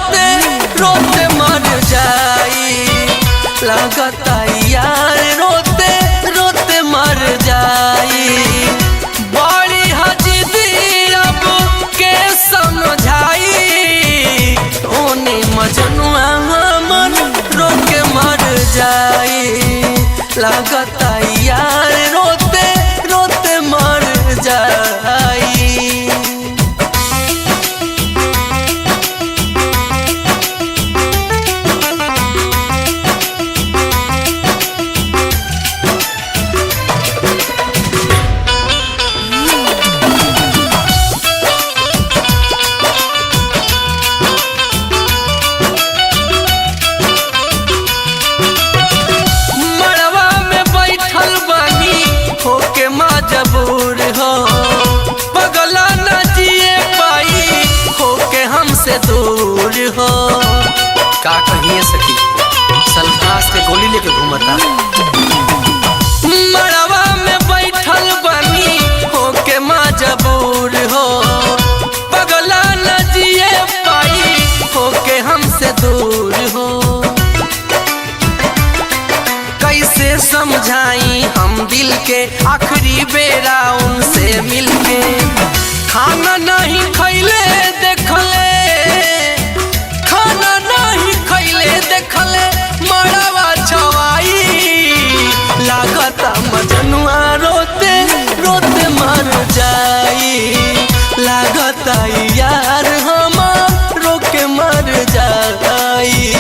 रोते रोते मर जाई। लगता यार रोते रोते मर जाई। बड़ी हजिदी अब के समझाई। ओने मजनुआ मन रोके मर जाई। लगता यार रोते रोते मर जाई। होके मजबूर हो पगला न जिए पाई। होके हमसे दूर हो का कहिए सखी सल्फास के गोली लेके घूमता। मड़वा में बैठल बनी होके मजबूर हो पगला न जिए पाई। होके हमसे दूर हो कैसे समझाई हम दिल के आखिरी बेरा उनसे मिलके। खाना नहीं खैले देखले खाना नहीं खैले देखले मड़वा छवाई। लागता मजनुआ रोते रोते मर जाई। लागता यार हमार रोके मर जाई।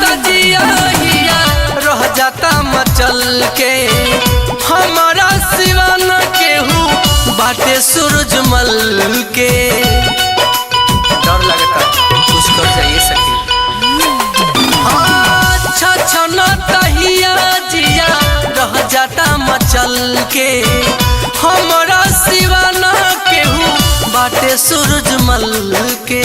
तजिया रह जाता मचल के। हमारा सिवा न केहू बाटे सूरजमल के। डर लगता कुछ कर जाइए सके। अच्छा न तहिया जिया रह जाता मचल के। हमारा सिवा न केहू बाटे सूरजमल के।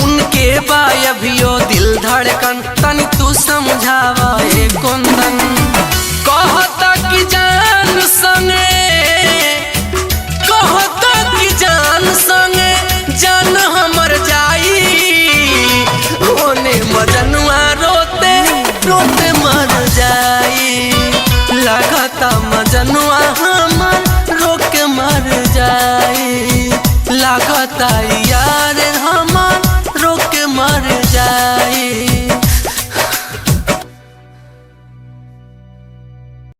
उनके बायभियो दिल धड़कन तनी तू समझावा ए कुंदन। कहता कि जान संगे कहता कि जान संगे जान हमर जाई। ओने मजनुआ रोते रोते मर जाई। लगता मजनुआ